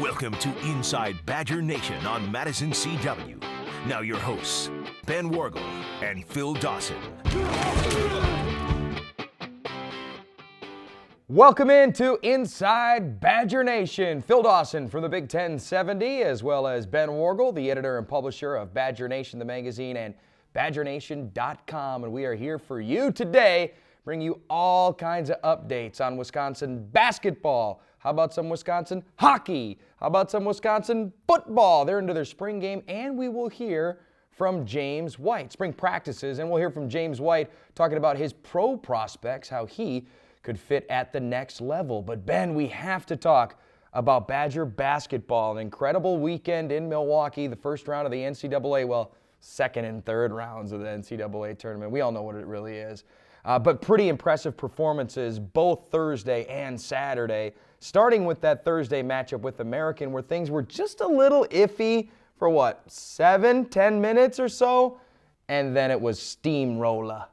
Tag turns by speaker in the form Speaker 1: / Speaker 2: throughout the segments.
Speaker 1: Welcome to Inside Badger Nation on Madison CW. Now your hosts, Ben Wargle and Phil Dawson.
Speaker 2: Welcome into Inside Badger Nation. Phil Dawson from the Big 1070, as well as Ben Wargle, the editor and publisher of Badger Nation, the magazine, and BadgerNation.com. And we are here for you today, bring you all kinds of updates on Wisconsin basketball. How about some Wisconsin hockey? How about some Wisconsin football? They're into their spring game, and we will hear from James White, spring practices, and we'll hear from James White talking about his pro prospects, how he could fit at the next level. But Ben, we have to talk about Badger basketball. An incredible weekend in Milwaukee, the first round of the NCAA, well, second and third rounds of the NCAA tournament. We all know what it really is. But pretty impressive performances both Thursday and Saturday, starting with that Thursday matchup with American where things were just a little iffy for 7-10 minutes or so, and then it was steamroller.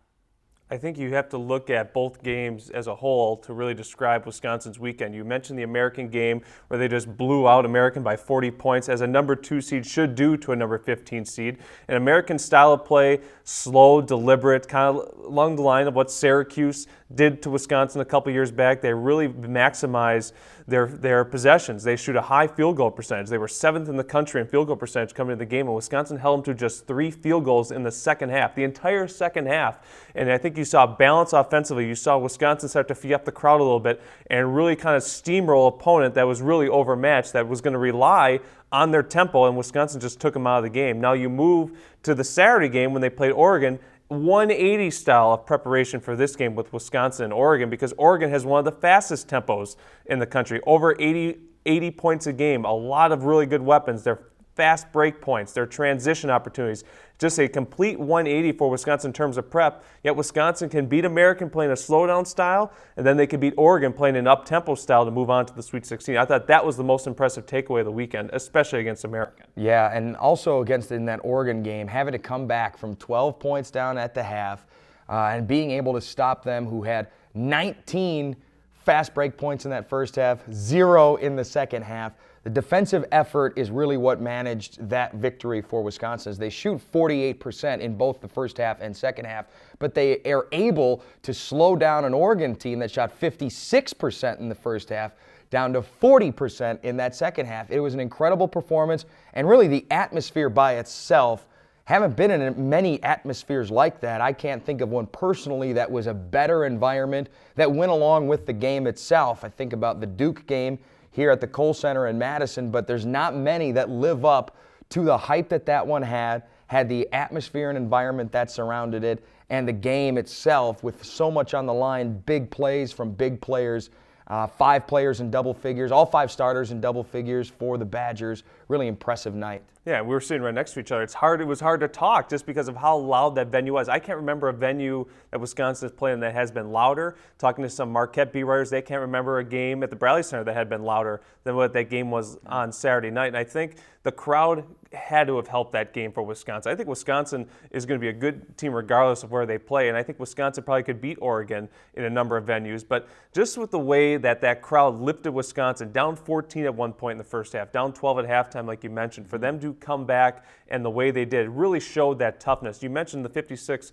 Speaker 3: I think you have to look at both games as a whole to really describe Wisconsin's weekend. You mentioned the American game where they just blew out American by 40 points, as a number 2 seed should do to a number 15 seed. An American style of play, slow, deliberate, kind of along the line of what Syracuse did to Wisconsin a couple years back. They really maximize their possessions. They shoot a high field goal percentage. They were 7th in the country in field goal percentage coming into the game, and Wisconsin held them to just 3 field goals in the second half, the entire second half. And I think you saw balance offensively. You saw Wisconsin start to feed up the crowd a little bit and really kind of steamroll an opponent that was really overmatched, that was going to rely on their tempo, and Wisconsin just took them out of the game. Now you move to the Saturday game when they played Oregon. 180 style of preparation for this game with Wisconsin and Oregon, because Oregon has one of the fastest tempos in the country, over 80 points a game, a lot of really good weapons. Their fast break points, their transition opportunities, just a complete 180 for Wisconsin in terms of prep. Yet Wisconsin can beat American playing a slowdown style, and then they can beat Oregon playing an up-tempo style to move on to the Sweet 16. I thought that was the most impressive takeaway of the weekend, especially against American.
Speaker 2: Yeah, and also in that Oregon game, having to come back from 12 points down at the half and being able to stop them, who had 19 fast break points in that first half, 0 in the second half. The defensive effort is really what managed that victory for Wisconsin. As they shoot 48% in both the first half and second half, but they are able to slow down an Oregon team that shot 56% in the first half down to 40% in that second half. It was an incredible performance, and really the atmosphere by itself, haven't been in many atmospheres like that. I can't think of one personally that was a better environment that went along with the game itself. I think about the Duke game here at the Kohl Center in Madison, but there's not many that live up to the hype that one had the atmosphere and environment that surrounded it, and the game itself with so much on the line, big plays from big players, 5 players in double figures, all 5 starters in double figures for the Badgers. Really impressive night.
Speaker 3: Yeah, we were sitting right next to each other. It was hard to talk just because of how loud that venue was. I can't remember a venue that Wisconsin is playing that has been louder. Talking to some Marquette beat writers, they can't remember a game at the Bradley Center that had been louder than what that game was on Saturday night. And I think the crowd had to have helped that game for Wisconsin. I think Wisconsin is going to be a good team regardless of where they play, and I think Wisconsin probably could beat Oregon in a number of venues. But just with the way that crowd lifted Wisconsin, down 14 at one point in the first half, down 12 at halftime, like you mentioned, for them to come back and the way they did really showed that toughness. You mentioned the 56%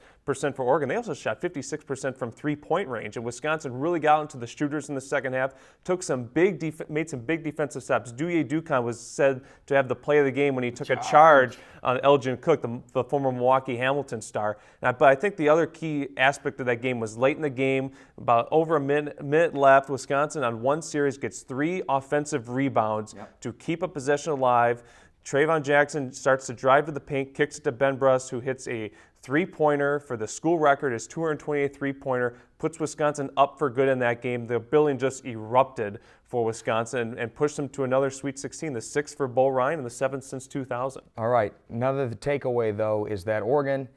Speaker 3: for Oregon. They also shot 56% from three-point range, and Wisconsin really got into the shooters in the second half, made some big defensive steps. Douye Ducon was said to have the play of the game when he took a charge on Elgin Cook, the former Milwaukee Hamilton star. But I think the other key aspect of that game was late in the game, about over a minute left, Wisconsin on one series gets 3 offensive rebounds to keep a possession alive. Trayvon Jackson starts to drive to the paint, kicks it to Ben Bruss, who hits a three-pointer for the school record, his 228th three-pointer, puts Wisconsin up for good in that game. The building just erupted for Wisconsin and pushed them to another Sweet 16, the 6th for Bo Ryan and the 7th since 2000.
Speaker 2: All right, another takeaway, though, is that Oregon,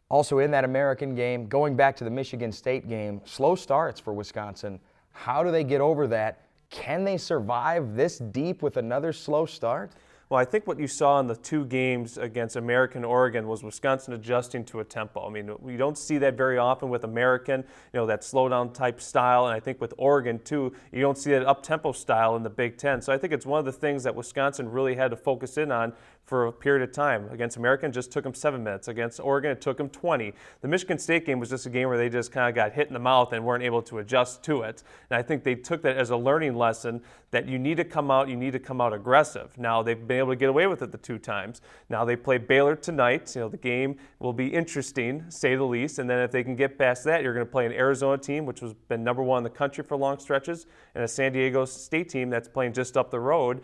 Speaker 2: also in that American game, going back to the Michigan State game, slow starts for Wisconsin. How do they get over that? Can they survive this deep with another slow start?
Speaker 3: Well, I think what you saw in the two games against American and Oregon was Wisconsin adjusting to a tempo. I mean, we don't see that very often with American, that slowdown type style. And I think with Oregon, too, you don't see that up-tempo style in the Big Ten. So I think it's one of the things that Wisconsin really had to focus in on for a period of time. Against American, it just took them 7 minutes. Against Oregon, it took them 20. The Michigan State game was just a game where they just kind of got hit in the mouth and weren't able to adjust to it. And I think they took that as a learning lesson that you need to come out aggressive. Now, they've been able to get away with it the 2 times. Now they play Baylor tonight. The game will be interesting, say the least. And then if they can get past that, you're going to play an Arizona team, which has been #1 in the country for long stretches, and a San Diego State team that's playing just up the road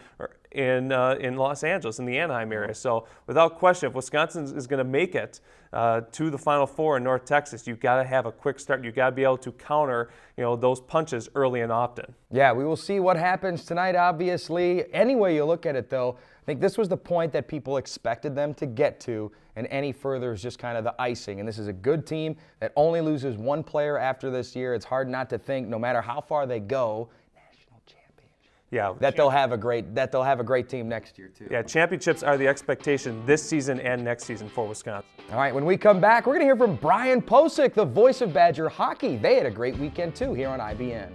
Speaker 3: in Los Angeles, in the Anaheim area. So without question, if Wisconsin is going to make it to the Final Four in North Texas, you've got to have a quick start. You've got to be able to counter those punches early and often.
Speaker 2: Yeah, we will see what happens tonight, obviously. Any way you look at it, though, I think this was the point that people expected them to get to, and any further is just kind of the icing. And this is a good team that only loses 1 player after this year. It's hard not to think, no matter how far they go, national championship, that they'll have a great team next year too.
Speaker 3: Yeah, championships are the expectation this season and next season for Wisconsin.
Speaker 2: All right, when we come back, we're going to hear from Brian Posick, the voice of Badger hockey. They had a great weekend too here on IBN.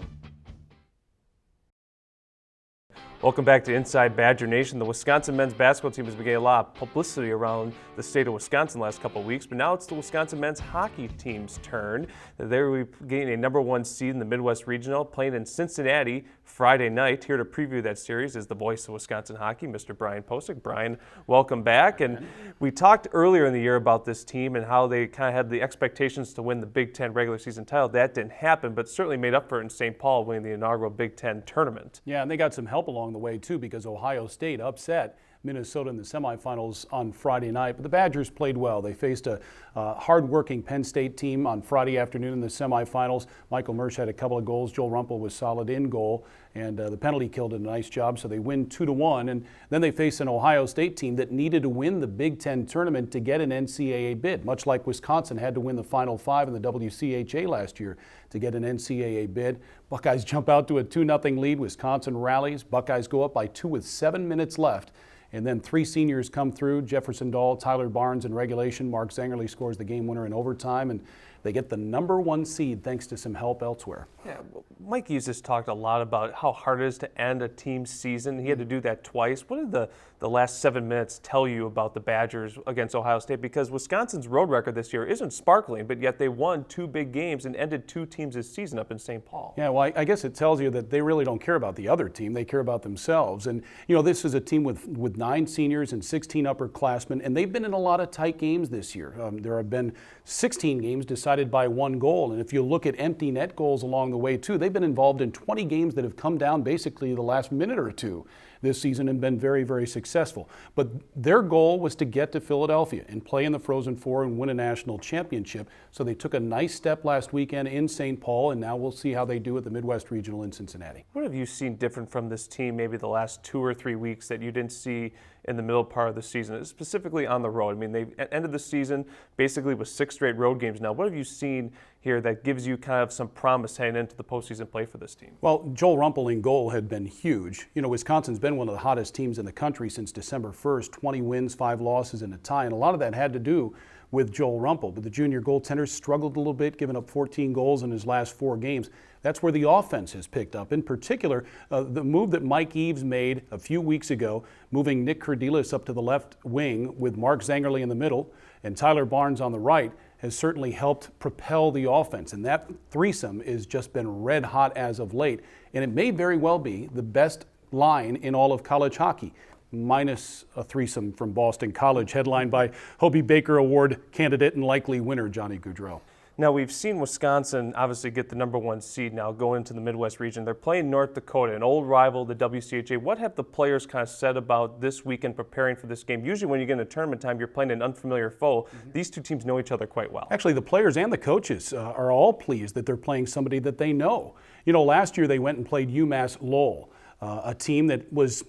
Speaker 3: Welcome back to Inside Badger Nation. The Wisconsin men's basketball team has been getting a lot of publicity around the state of Wisconsin the last couple of weeks, but now it's the Wisconsin men's hockey team's turn. They're getting a #1 seed in the Midwest Regional, playing in Cincinnati Friday night. Here to preview that series is the voice of Wisconsin hockey, Mr. Brian Posick. Brian, welcome back. And we talked earlier in the year about this team and how they kind of had the expectations to win the Big Ten regular season title. That didn't happen, but certainly made up for it in St. Paul winning the inaugural Big Ten tournament.
Speaker 4: Yeah, and they got some help along the way too, because Ohio State upset Minnesota in the semifinals on Friday night. But the Badgers played well. They faced a hard-working Penn State team on Friday afternoon in the semifinals. Michael Mersch had a couple of goals. Joel Rumpel was solid in goal, and the penalty kill did a nice job, so they win 2-1. And then they face an Ohio State team that needed to win the Big Ten tournament to get an NCAA bid, much like Wisconsin had to win the Final Five in the WCHA last year to get an NCAA bid. Buckeyes jump out to a 2-0 lead. Wisconsin rallies. Buckeyes go up by 2 with 7 minutes left. And then 3 seniors come through, Jefferson Dahl, Tyler Barnes in regulation. Mark Zangerly scores the game winner in overtime, and they get the #1 seed thanks to some help elsewhere.
Speaker 3: Yeah, well, Mike Hughes has talked a lot about how hard it is to end a team's season. He had to do that twice. What did the last 7 minutes tell you about the Badgers against Ohio State? Because Wisconsin's road record this year isn't sparkling, but yet they won 2 big games and ended 2 teams this season up in St. Paul.
Speaker 4: Yeah, well, I guess it tells you that they really don't care about the other team. They care about themselves. And, this is a team with 9 seniors and 16 upperclassmen, and they've been in a lot of tight games this year. There have been 16 games decided by 1 goal. And if you look at empty net goals along the way, too, they've been involved in 20 games that have come down basically the last minute or two this season and been very, very successful. But their goal was to get to Philadelphia and play in the Frozen Four and win a national championship. So they took a nice step last weekend in St. Paul, and now we'll see how they do at the Midwest Regional in Cincinnati.
Speaker 3: What have you seen different from this team maybe the last 2 or 3 weeks that you didn't see in the middle part of the season, specifically on the road? I mean, they've ended the season basically with 6 straight road games now. What have you seen here that gives you kind of some promise heading into the postseason play for this team?
Speaker 4: Well, Joel Rumpel in goal had been huge. Wisconsin's been one of the hottest teams in the country since December 1st, 20 wins, 5 losses, and a tie, and a lot of that had to do with Joel Rumpel. But the junior goaltender struggled a little bit, giving up 14 goals in his last 4 games. That's where the offense has picked up. In particular, the move that Mike Eves made a few weeks ago, moving Nick Kurdilis up to the left wing with Mark Zangerly in the middle and Tyler Barnes on the right, has certainly helped propel the offense. And that threesome has just been red hot as of late. And it may very well be the best line in all of college hockey, minus a threesome from Boston College, headlined by Hobie Baker Award candidate and likely winner Johnny Gaudreau.
Speaker 3: Now, we've seen Wisconsin obviously get the #1 seed now going into the Midwest region. They're playing North Dakota, an old rival, the WCHA. What have the players kind of said about this weekend preparing for this game? Usually when you get into tournament time, you're playing an unfamiliar foe. These 2 teams know each other quite well.
Speaker 4: Actually, the players and the coaches are all pleased that they're playing somebody that they know. Last year they went and played UMass Lowell. A team that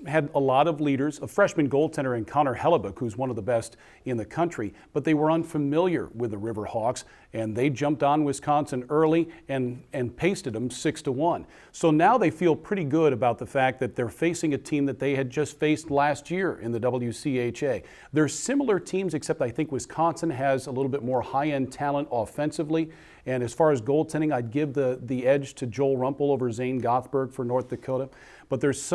Speaker 4: had a lot of leaders, a freshman goaltender in Connor Hellebuck, who's one of the best in the country, but they were unfamiliar with the Riverhawks, and they jumped on Wisconsin early and pasted them 6-1. So now they feel pretty good about the fact that they're facing a team that they had just faced last year in the WCHA. They're similar teams, except I think Wisconsin has a little bit more high-end talent offensively. And as far as goaltending, I'd give the edge to Joel Rumpel over Zane Gothberg for North Dakota. But there's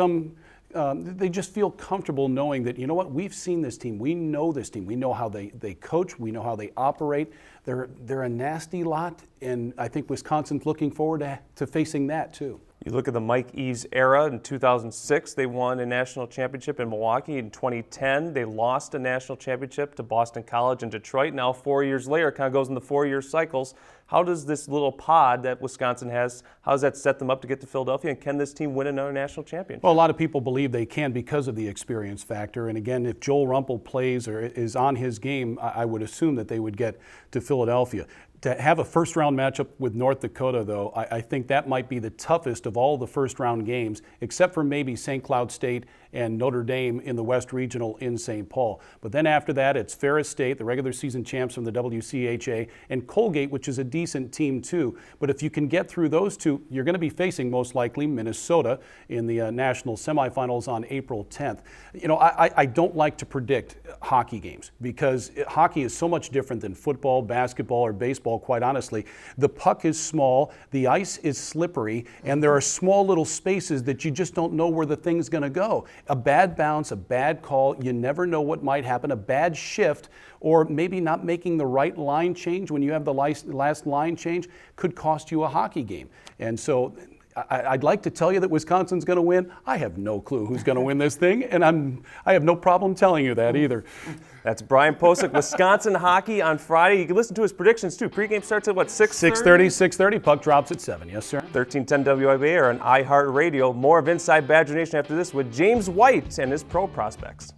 Speaker 4: they just feel comfortable knowing that, you know what, we've seen this team. We know this team. We know how they coach. We know how they operate. They're a nasty lot, and I think Wisconsin's looking forward to facing that too.
Speaker 3: You look at the Mike Eves era in 2006, they won a national championship in Milwaukee. In 2010, they lost a national championship to Boston College and Detroit. Now 4 years later, it kind of goes in the 4-year cycles. How does this little pod that Wisconsin has, how does that set them up to get to Philadelphia? And can this team win another national championship?
Speaker 4: Well, a lot of people believe they can because of the experience factor. And again, if Joel Rumpel plays or is on his game, I would assume that they would get to Philadelphia. To have a first-round matchup with North Dakota, though, I think that might be the toughest of all the first-round games, except for maybe St. Cloud State and Notre Dame in the West Regional in St. Paul. But then after that, it's Ferris State, the regular season champs from the WCHA, and Colgate, which is a decent team too. But if you can get through those two, you're going to be facing most likely Minnesota in the national semifinals on April 10th. You know, I don't like to predict hockey games because hockey is so much different than football, basketball, or baseball, quite honestly. The puck is small, the ice is slippery, and there are small little spaces that you just don't know where the thing's going to go. A bad bounce, a bad call, you never know what might happen, a bad shift, or maybe not making the right line change when you have the last line change could cost you a hockey game. And so I'd like to tell you that Wisconsin's going to win. I have no clue who's going to win this thing, and I have no problem telling you that either.
Speaker 3: That's Brian Posick, Wisconsin hockey on Friday. You can listen to his predictions too. Pregame starts at what, 6:30?
Speaker 4: 6:30. Puck drops at 7. Yes, sir.
Speaker 3: 1310 WIBA or on iHeartRadio. More of Inside Badger Nation after this with James White and his pro prospects.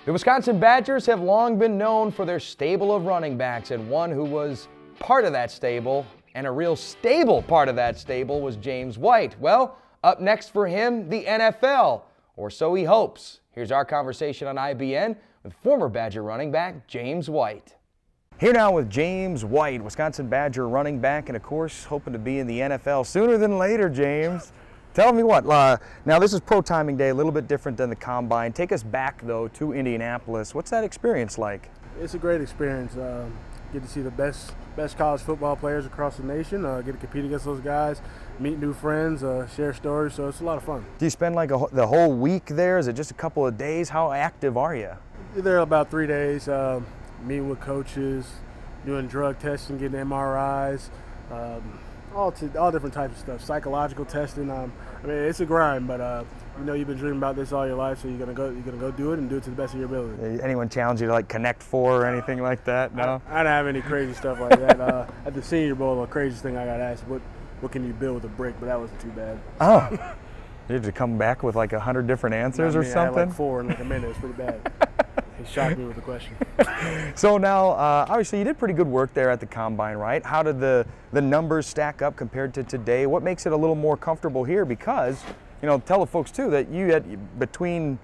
Speaker 2: The Wisconsin Badgers have long been known for their stable of running backs, and one who was part of that stable, and a real stable part of that stable, was James White. Well, up next for him, the NFL, or so he hopes. Here's our conversation on IBN with former Badger running back James White. Here now with James White, Wisconsin Badger running back, and of course hoping to be in the NFL sooner than later, James. Tell me what, now this is pro timing day, a little bit different than the combine. Take us back though to Indianapolis. What's that experience like?
Speaker 5: It's a great experience. Get to see the best college football players across the nation, get to compete against those guys, meet new friends, share stories, so it's a lot of fun.
Speaker 2: Do you spend like the whole week there? Is it just a couple of days? How active are you?
Speaker 5: You're there about 3 days, meeting with coaches, doing drug testing, getting MRIs, all different types of stuff, psychological testing. I mean, it's a grind, but you know you've been dreaming about this all your life, so you're gonna go do it and do it to the best of your ability.
Speaker 2: Anyone challenge you to like Connect Four or anything like that? No.
Speaker 5: I don't have any crazy stuff like that. At the Senior Bowl, the craziest thing I got asked, what can you build with a brick? But that wasn't too bad.
Speaker 2: Oh, you had to come back with like 100 different answers or something? I
Speaker 5: had like 4 in like a minute. It was pretty bad. He shocked me with the question.
Speaker 2: So now, obviously, you did pretty good work there at the Combine, right? How did the numbers stack up compared to today? What makes it a little more comfortable here? Because, you know, tell the folks too that you had between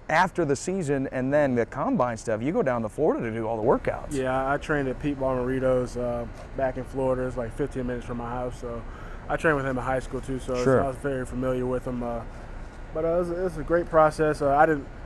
Speaker 2: after the season and then the Combine stuff, you go down to Florida to do all the workouts.
Speaker 5: Yeah, I trained at Pete Bonaritos back in Florida. It's like 15 minutes from my house, so I trained with him in high school too. So
Speaker 2: sure.
Speaker 5: I was very familiar with him. But it was a great process.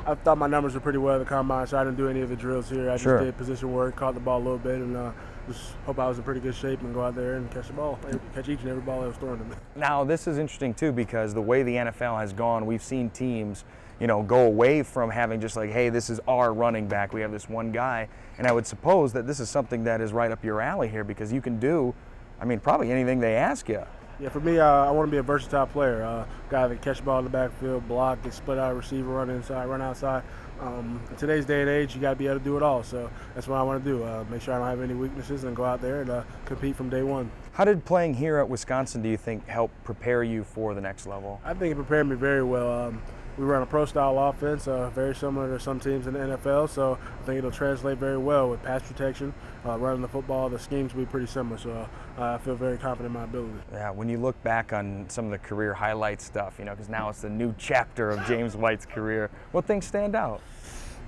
Speaker 5: I thought my numbers were pretty well at the Combine, so I didn't do any of the drills here. I just did position work, caught the ball a little bit, and just hope I was in pretty good shape and go out there and catch the ball, catch each and every ball that was thrown to me.
Speaker 2: Now, this is interesting too because the way the NFL has gone, we've seen teams, you know, go away from having just like, hey, this is our running back. We have this one guy, and I would suppose that this is something that is right up your alley here because you can do, I mean, probably anything they ask you.
Speaker 5: Yeah, for me, I want to be a versatile player, guy that can catch the ball in the backfield, block, get split out, receiver, run inside, run outside. In today's day and age, you got to be able to do it all. So that's what I want to do. Make sure I don't have any weaknesses and go out there and compete from day one.
Speaker 2: How did playing here at Wisconsin, do you think, help prepare you for the next level?
Speaker 5: I think it prepared me very well. we run a pro-style offense, very similar to some teams in the NFL, so I think it'll translate very well with pass protection, running the football. The schemes will be pretty similar, so I feel very confident in my ability.
Speaker 2: Yeah, when you look back on some of the career highlight stuff, because now it's the new chapter of James White's career, what things stand out?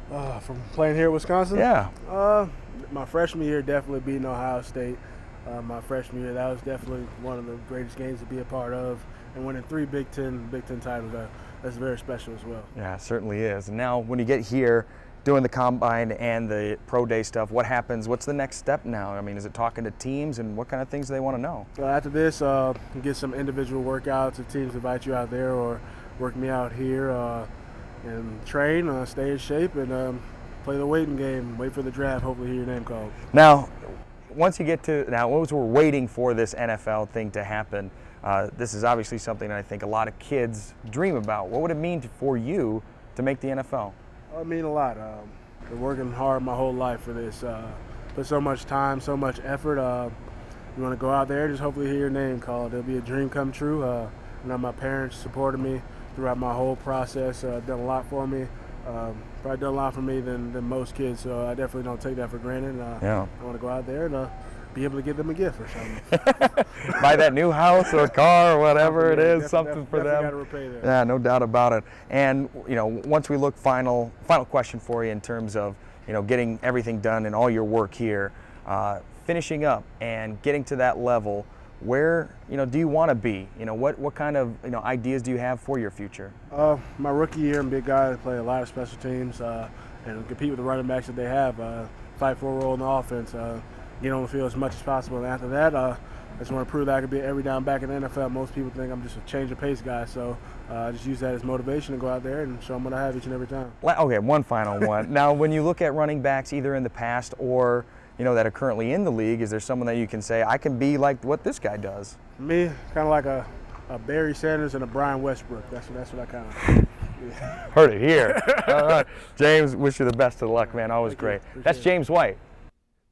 Speaker 5: From playing here at Wisconsin?
Speaker 2: Yeah.
Speaker 5: My freshman year, definitely beating Ohio State. My freshman year, that was definitely one of the greatest games to be a part of. And winning 3 Big Ten titles, that's very special as well.
Speaker 2: Yeah, it certainly is. And now when you get here doing the combine and the pro day stuff, what happens? What's the next step now? I mean, is it talking to teams, and what kind of things do they want to know?
Speaker 5: After this, get some individual workouts if teams invite you out there, or work me out here and train, stay in shape, and play the waiting game, wait for the draft, hopefully hear your name called.
Speaker 2: Now, once you get to, as we're waiting for this NFL thing to happen, this is obviously something that I think a lot of kids dream about. What would it mean for you to make the NFL?
Speaker 5: It mean a lot. Been working hard my whole life for this. Put so much time, so much effort. You want to go out there, just hopefully hear your name called. It'll be a dream come true. My parents supported me throughout my whole process. Done a lot for me. Probably done a lot for me than most kids, so I definitely don't take that for granted. I want to go out there and be able to give them a gift or something.
Speaker 2: Buy that new house or car or whatever it is, something for them.
Speaker 5: Got to repay that.
Speaker 2: Yeah, no doubt about it. And once we look, final question for you in terms of getting everything done and all your work here, finishing up and getting to that level. Where do you want to be? What kind of ideas do you have for your future?
Speaker 5: My rookie year, I'm a big guy to play a lot of special teams and compete with the running backs that they have. Fight for a role in the offense. Get on the field as much as possible. And after that, I just want to prove that I could be an every down back in the NFL. Most people think I'm just a change of pace guy, so I just use that as motivation to go out there and show them what I have each and every time.
Speaker 2: Okay, one final one. Now, when you look at running backs, either in the past or that are currently in the league, is there someone that you can say, I can be like what this guy does?
Speaker 5: Me, kind of like a Barry Sanders and a Brian Westbrook. That's what I kind of. Yeah.
Speaker 2: Heard it here. All right. James, wish you the best of luck, man. Always great. That's James White.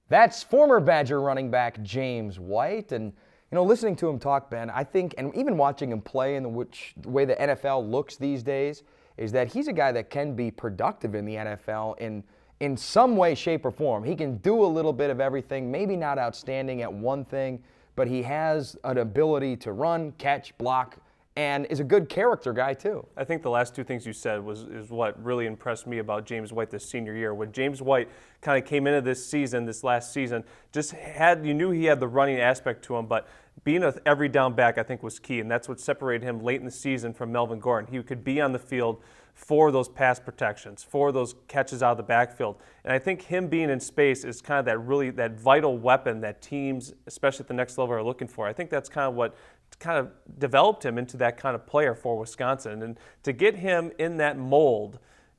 Speaker 2: That's former Badger running back James White. And, listening to him talk, Ben, I think, and even watching him play in the way the NFL looks these days, is that he's a guy that can be productive in the NFL in some way, shape, or form. He can do a little bit of everything, maybe not outstanding at one thing, but he has an ability to run, catch, block, and is a good character guy too.
Speaker 3: I think the last 2 things you said is what really impressed me about James White this senior year. When James White kind of came into this last season, you knew he had the running aspect to him, but being an every down back I think was key, and that's what separated him late in the season from Melvin Gordon. He could be on the field for those pass protections, for those catches out of the backfield. And I think him being in space is kind of that vital weapon that teams, especially at the next level, are looking for. I think that's kind of what kind of developed him into that kind of player for Wisconsin. And to get him in that mold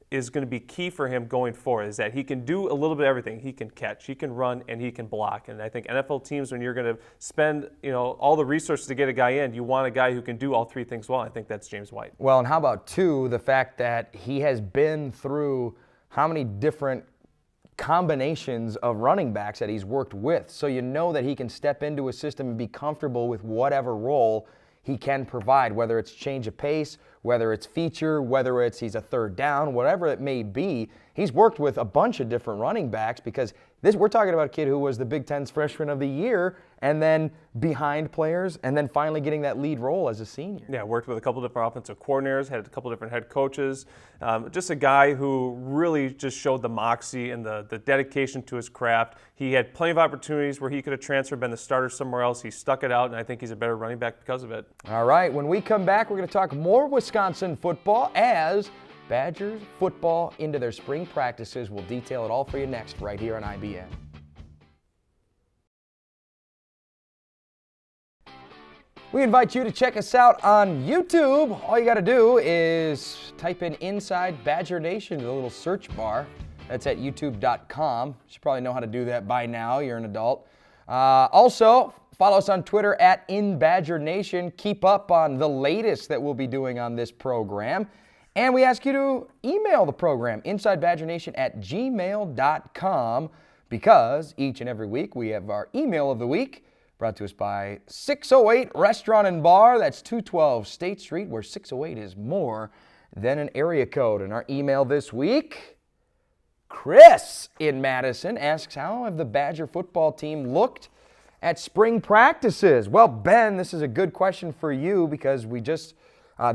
Speaker 3: is going to be key for him going forward, is that he can do a little bit of everything. He can catch, he can run, and he can block. And I think NFL teams, when you're going to spend all the resources to get a guy in, you want a guy who can do all 3 things well. I think that's James White.
Speaker 2: Well, and how about 2, the fact that he has been through how many different combinations of running backs that he's worked with. So that he can step into a system and be comfortable with whatever role he can provide, whether it's change of pace, whether it's feature, whether it's he's a third down, whatever it may be. He's worked with a bunch of different running backs because we're talking about a kid who was the Big Ten's freshman of the year and then behind players and then finally getting that lead role as a senior.
Speaker 3: Yeah, worked with a couple different offensive coordinators, had a couple different head coaches. Just a guy who really just showed the moxie and the dedication to his craft. He had plenty of opportunities where he could have transferred, been the starter somewhere else. He stuck it out, and I think he's a better running back because of it.
Speaker 2: All right, when we come back, we're going to talk more Wisconsin football as Badgers football into their spring practices. We'll detail it all for you next, right here on IBN. We invite you to check us out on YouTube. All you got to do is type in Inside Badger Nation to the little search bar. That's at youtube.com. You should probably know how to do that by now. You're an adult. Also, follow us on Twitter at InBadgerNation. Keep up on the latest that we'll be doing on this program. And we ask you to email the program, InsideBadgerNation@gmail.com, because each and every week we have our email of the week, brought to us by 608 Restaurant and Bar. That's 212 State Street, where 608 is more than an area code. And our email this week, Chris in Madison asks, how have the Badger football team looked at spring practices? Well, Ben, this is a good question for you because we just,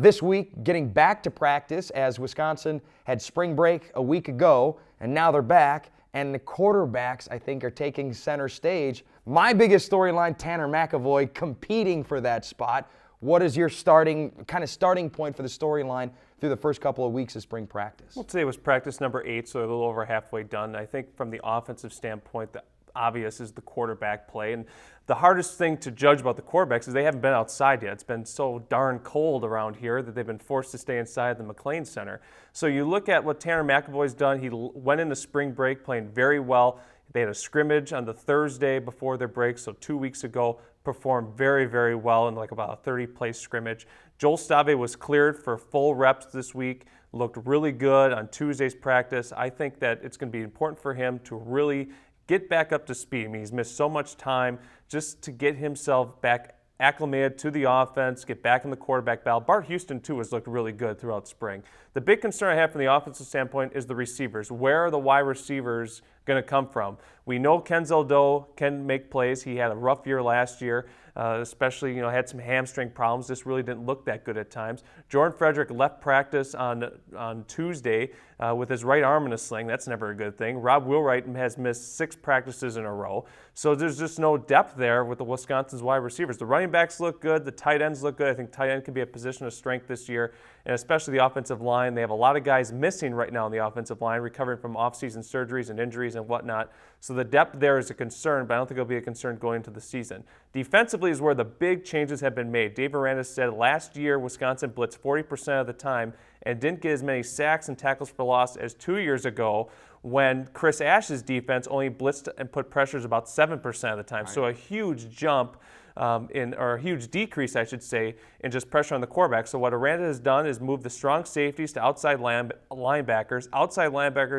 Speaker 2: this week, getting back to practice as Wisconsin had spring break a week ago, and now they're back, and the quarterbacks, I think, are taking center stage. My biggest storyline, Tanner McAvoy competing for that spot. What is your starting point for the storyline through the first couple of weeks of spring practice?
Speaker 3: Well, today was practice number 8, so a little over halfway done. I think from the offensive standpoint, the obvious is the quarterback play. And the hardest thing to judge about the quarterbacks is they haven't been outside yet. It's been so darn cold around here that they've been forced to stay inside the McLean Center. So you look at what Tanner McAvoy's done. He went into spring break playing very well. They had a scrimmage on the Thursday before their break, so 2 weeks ago, performed very, very well in like about a 30-place scrimmage. Joel Stave was cleared for full reps this week, looked really good on Tuesday's practice. I think that it's going to be important for him to really get back up to speed. I mean, he's missed so much time just to get himself back acclimated to the offense, get back in the quarterback battle. Bart Houston, too, has looked really good throughout spring. The big concern I have from the offensive standpoint is the receivers. Where are the wide receivers going to come from? We know Kenzel Doe can make plays. He had a rough year last year, especially, had some hamstring problems. Just really didn't look that good at times. Jordan Frederick left practice on Tuesday with his right arm in a sling. That's never a good thing. Rob Wheelwright has missed 6 practices in a row. So there's just no depth there with the Wisconsin's wide receivers. The running backs look good. The tight ends look good. I think tight end can be a position of strength this year, and especially the offensive line. They have a lot of guys missing right now on the offensive line, recovering from off-season surgeries and injuries and whatnot. So the depth there is a concern, but I don't think it'll be a concern going into the season. Defensively is where the big changes have been made. Dave Aranda said last year Wisconsin blitzed 40% of the time and didn't get as many sacks and tackles for loss as 2 years ago when Chris Ash's defense only blitzed and put pressures about 7% of the time. Right. So a huge jump or a huge decrease, I should say, in just pressure on the quarterback. So what Aranda has done is move the strong safeties to outside linebackers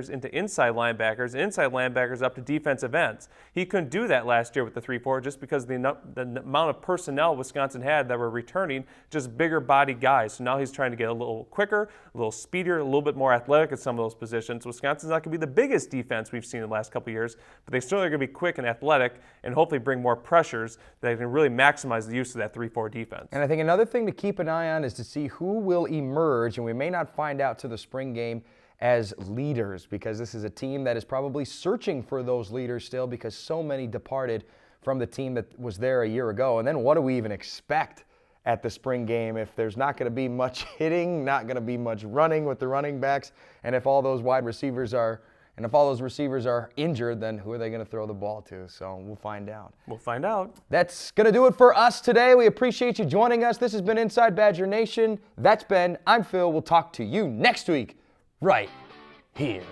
Speaker 3: into inside linebackers, and inside linebackers up to defensive ends. He couldn't do that last year with the 3-4 just because the amount of personnel Wisconsin had that were returning just bigger body guys. So now he's trying to get a little quicker, a little speedier, a little bit more athletic at some of those positions. Wisconsin's not going to be the biggest defense we've seen in the last couple of years, but they certainly are going to be quick and athletic and hopefully bring more pressures that can really maximize the use of that 3-4 defense.
Speaker 2: And I think another thing to keep an eye on is to see who will emerge, and we may not find out to the spring game, as leaders, because this is a team that is probably searching for those leaders still because so many departed from the team that was there a year ago. And then what do we even expect at the spring game if there's not going to be much hitting, not going to be much running with the running backs, and if all those wide receivers are injured, then who are they going to throw the ball to? So we'll find out.
Speaker 3: We'll find out.
Speaker 2: That's going to do it for us today. We appreciate you joining us. This has been Inside Badger Nation. That's Ben. I'm Phil. We'll talk to you next week right here.